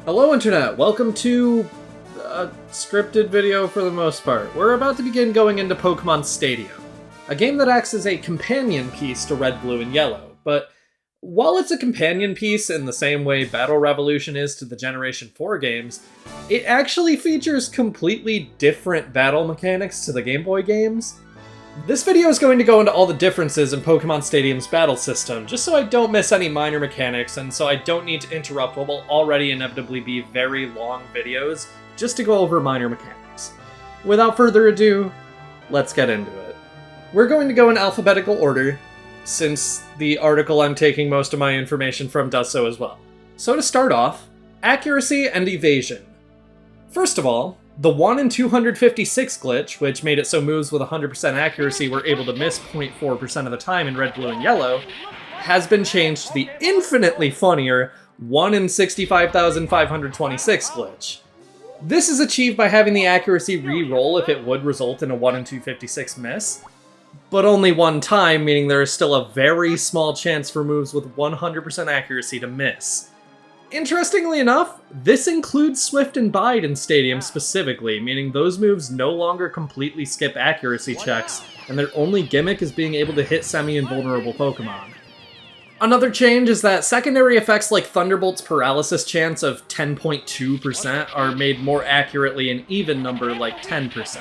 Hello Internet, welcome to a scripted video for the most part. We're about to begin going into Pokémon Stadium, a game that acts as a companion piece to Red, Blue, and Yellow, but while it's a companion piece in the same way Battle Revolution is to the Generation 4 games, it actually features completely different battle mechanics to the Game Boy games. This video is going to go into all the differences in Pokémon Stadium's battle system, just so I don't miss any minor mechanics and so I don't need to interrupt what will already inevitably be very long videos just to go over minor mechanics. Without further ado, let's get into it. We're going to go in alphabetical order, since the article I'm taking most of my information from does so as well. So to start off, accuracy and evasion. First of all, the 1 in 256 glitch, which made it so moves with 100% accuracy were able to miss 0.4% of the time in Red, Blue, and Yellow, has been changed to the infinitely funnier 1 in 65,526 glitch. This is achieved by having the accuracy re-roll if it would result in a 1 in 256 miss, but only one time, meaning there is still a very small chance for moves with 100% accuracy to miss. Interestingly enough, this includes Swift and Bide in Stadium specifically, meaning those moves no longer completely skip accuracy checks, and their only gimmick is being able to hit semi-invulnerable Pokemon. Another change is that secondary effects like Thunderbolt's paralysis chance of 10.2% are made more accurately an even number like 10%.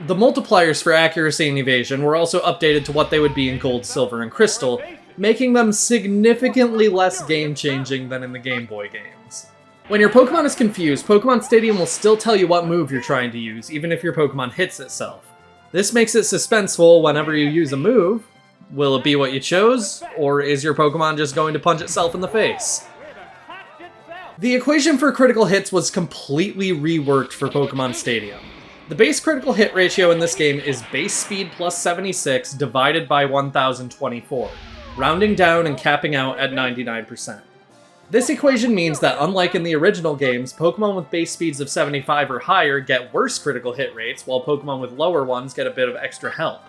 The multipliers for accuracy and evasion were also updated to what they would be in Gold, Silver, and Crystal, making them significantly less game-changing than in the Game Boy games. When your Pokemon is confused, Pokemon Stadium will still tell you what move you're trying to use, even if your Pokemon hits itself. This makes it suspenseful whenever you use a move. Will it be what you chose, or is your Pokemon just going to punch itself in the face? The equation for critical hits was completely reworked for Pokemon Stadium. The base critical hit ratio in this game is base speed plus 76 divided by 1024. Rounding down and capping out at 99%. This equation means that unlike in the original games, Pokemon with base speeds of 75 or higher get worse critical hit rates, while Pokemon with lower ones get a bit of extra help.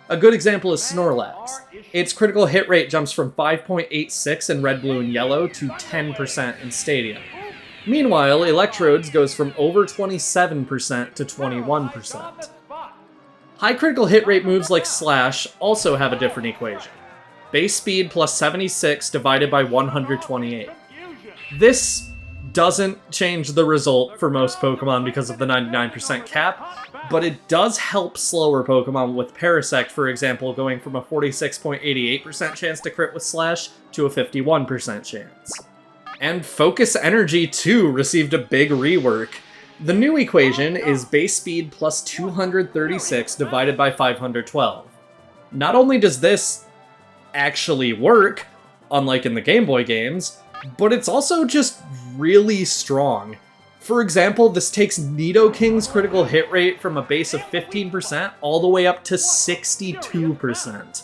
A good example is Snorlax. Its critical hit rate jumps from 5.86 in Red, Blue, and Yellow to 10% in Stadium. Meanwhile, Electrodes goes from over 27% to 21%. High critical hit rate moves like Slash also have a different equation. Base speed plus 76 divided by 128. This doesn't change the result for most Pokemon because of the 99% cap, but it does help slower Pokemon with Parasect, for example, going from a 46.88% chance to crit with Slash to a 51% chance. And Focus Energy 2 received a big rework. The new equation is base speed plus 236 divided by 512. Not only does this actually work, unlike in the Game Boy games, but it's also just really strong. For example, this takes Nidoking's critical hit rate from a base of 15% all the way up to 62%.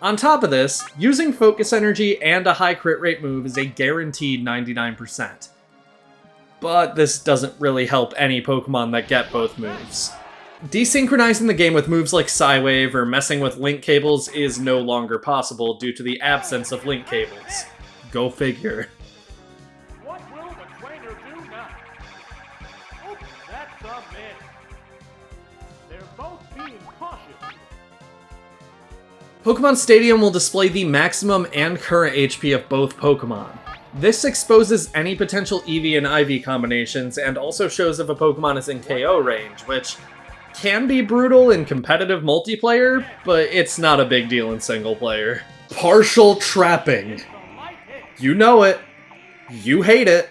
On top of this, using Focus Energy and a high crit rate move is a guaranteed 99%. But this doesn't really help any Pokemon that get both moves. Desynchronizing the game with moves like Psywave or messing with link cables is no longer possible due to the absence of link cables. Go figure. What will the trainer do now? Oh, that's a miss. They're both being cautious. Pokemon Stadium will display the maximum and current HP of both Pokemon. This exposes any potential EV and IV combinations and also shows if a Pokemon is in KO range, which can be brutal in competitive multiplayer, but it's not a big deal in single player. Partial trapping. You know it. You hate it.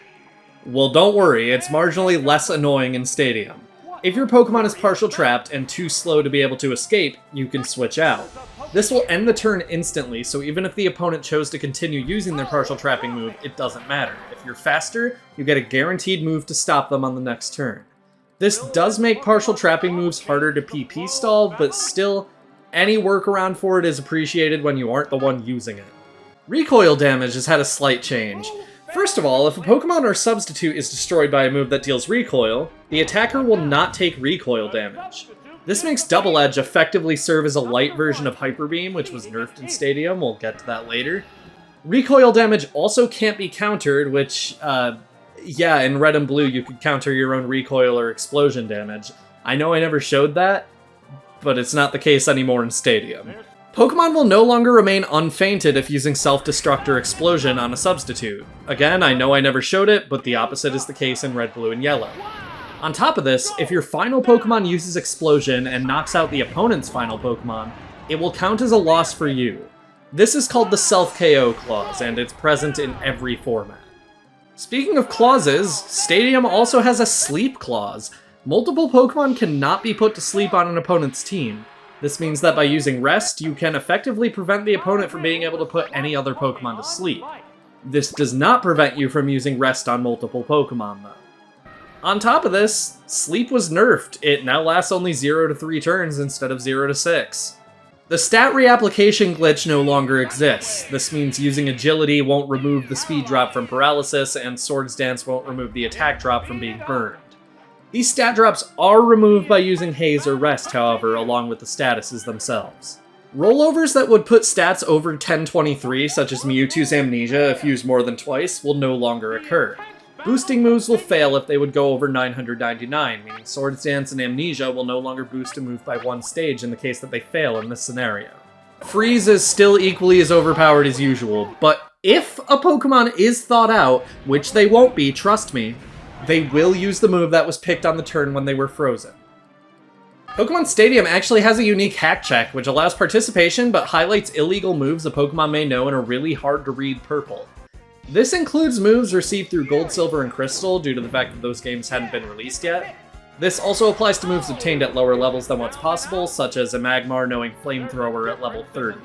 Well, don't worry, it's marginally less annoying in Stadium. If your Pokemon is partial trapped and too slow to be able to escape, you can switch out. This will end the turn instantly, so even if the opponent chose to continue using their partial trapping move, it doesn't matter. If you're faster, you get a guaranteed move to stop them on the next turn. This does make partial trapping moves harder to PP stall, but still, any workaround for it is appreciated when you aren't the one using it. Recoil damage has had a slight change. First of all, if a Pokemon or substitute is destroyed by a move that deals recoil, the attacker will not take recoil damage. This makes Double Edge effectively serve as a light version of Hyper Beam, which was nerfed in Stadium, we'll get to that later. Recoil damage also can't be countered, which Yeah, in Red and Blue you could counter your own recoil or explosion damage. I know I never showed that, but it's not the case anymore in Stadium. Pokemon will no longer remain unfainted if using Self-Destruct or Explosion on a substitute. Again, I know I never showed it, but the opposite is the case in Red, Blue, and Yellow. On top of this, if your final Pokemon uses Explosion and knocks out the opponent's final Pokemon, it will count as a loss for you. This is called the Self-KO clause, and it's present in every format. Speaking of clauses, Stadium also has a sleep clause. Multiple Pokemon cannot be put to sleep on an opponent's team. This means that by using Rest, you can effectively prevent the opponent from being able to put any other Pokemon to sleep. This does not prevent you from using Rest on multiple Pokemon, though. On top of this, Sleep was nerfed. It now lasts only 0 to 3 turns instead of 0 to 6. The stat reapplication glitch no longer exists. This means using Agility won't remove the speed drop from Paralysis, and Swords Dance won't remove the attack drop from being burned. These stat drops are removed by using Haze or Rest, however, along with the statuses themselves. Rollovers that would put stats over 1023, such as Mewtwo's Amnesia if used more than twice, will no longer occur. Boosting moves will fail if they would go over 999, meaning Swords Dance and Amnesia will no longer boost a move by 1 stage in the case that they fail in this scenario. Freeze is still equally as overpowered as usual, but if a Pokemon is thought out, which they won't be, trust me, they will use the move that was picked on the turn when they were frozen. Pokémon Stadium actually has a unique hack check, which allows participation but highlights illegal moves a Pokemon may know in a really hard-to-read purple. This includes moves received through Gold, Silver, and Crystal due to the fact that those games hadn't been released yet. This also applies to moves obtained at lower levels than what's possible, such as a Magmar knowing Flamethrower at level 30.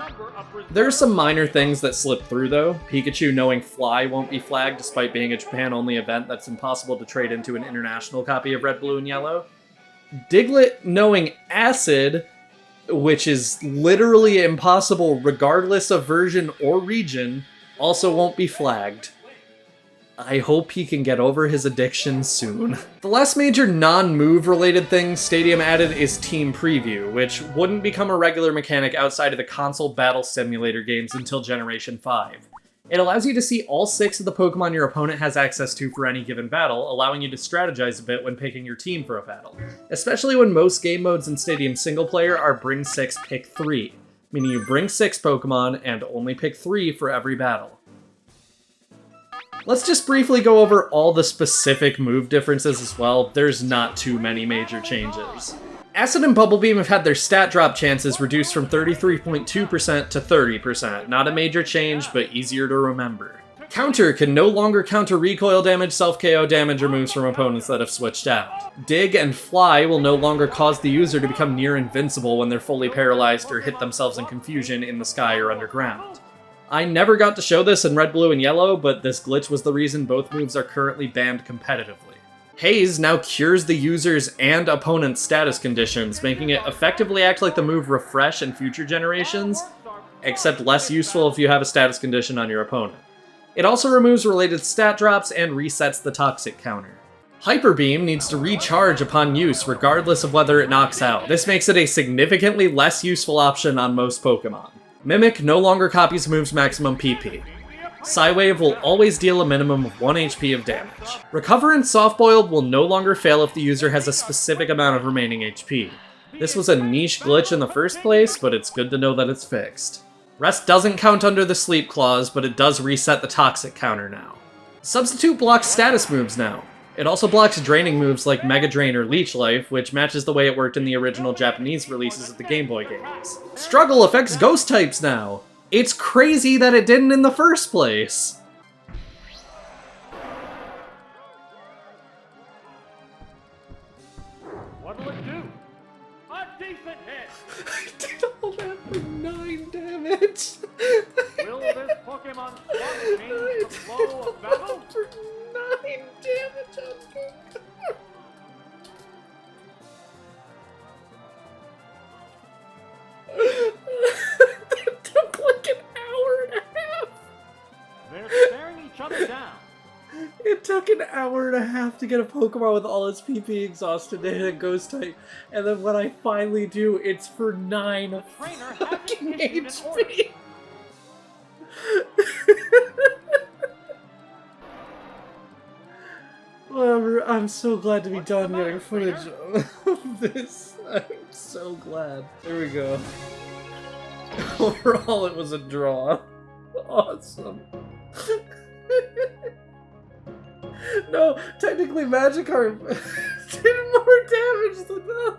There are some minor things that slip through though. Pikachu knowing Fly won't be flagged despite being a Japan-only event that's impossible to trade into an international copy of Red, Blue, and Yellow. Diglett knowing Acid, which is literally impossible regardless of version or region, also won't be flagged. I hope he can get over his addiction soon. The last major non-move related thing Stadium added is Team Preview, which wouldn't become a regular mechanic outside of the console battle simulator games until Generation 5. It allows you to see all 6 of the Pokemon your opponent has access to for any given battle, allowing you to strategize a bit when picking your team for a battle, especially when most game modes in Stadium single player are bring 6, pick 3, meaning you bring 6 Pokemon and only pick 3 for every battle. Let's just briefly go over all the specific move differences as well. There's not too many major changes. Acid and Bubble Beam have had their stat drop chances reduced from 33.2% to 30%. Not a major change, but easier to remember. Counter can no longer counter recoil damage, self-KO damage, or moves from opponents that have switched out. Dig and Fly will no longer cause the user to become near invincible when they're fully paralyzed or hit themselves in confusion in the sky or underground. I never got to show this in Red, Blue, and Yellow, but this glitch was the reason both moves are currently banned competitively. Haze now cures the user's and opponent's status conditions, making it effectively act like the move Refresh in future generations, except less useful if you have a status condition on your opponent. It also removes related stat drops and resets the toxic counter. Hyper Beam needs to recharge upon use regardless of whether it knocks out. This makes it a significantly less useful option on most Pokemon. Mimic no longer copies moves maximum PP. Psywave will always deal a minimum of 1 HP of damage. Recover and Soft Boiled will no longer fail if the user has a specific amount of remaining HP. This was a niche glitch in the first place, but it's good to know that it's fixed. Rest doesn't count under the sleep clause, but it does reset the toxic counter now. Substitute blocks status moves now. It also blocks draining moves like Mega Drain or Leech Life, which matches the way it worked in the original Japanese releases of the Game Boy games. Struggle affects ghost types now! It's crazy that it didn't in the first place! What'll it do? A decent hit! I did all that for 9 damage! Will this Pokemon swap change the flow of battle? For 9 damage on Pokemon! That took like an hour and a half! They're staring each other down. It took an hour and a half to get a Pokemon with all its PP exhausted to hit a Ghost type, and then when I finally do, it's for 9 Trainer fucking hasn't issued an order. HP! Whatever, I'm so glad to be done getting footage of this. I'm so glad. There we go. Overall, it was a draw. Awesome. No, technically Magikarp did more damage than that.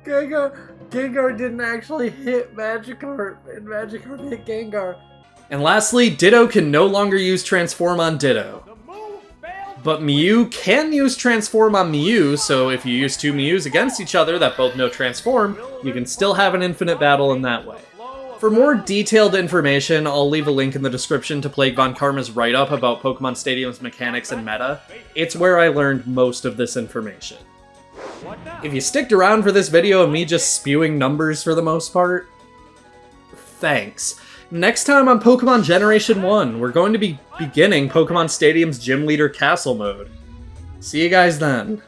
Gengar didn't actually hit Magikarp, and Magikarp hit Gengar. And lastly, Ditto can no longer use Transform on Ditto. But Mew can use Transform on Mew, so if you use two Mews against each other that both know Transform, you can still have an infinite battle in that way. For more detailed information, I'll leave a link in the description to Plague Von Karma's write-up about Pokémon Stadium's mechanics and meta. It's where I learned most of this information. If you sticked around for this video of me just spewing numbers for the most part, thanks. Next time on Pokemon Generation 1, we're going to be beginning Pokemon Stadium's Gym Leader Castle mode. See you guys then.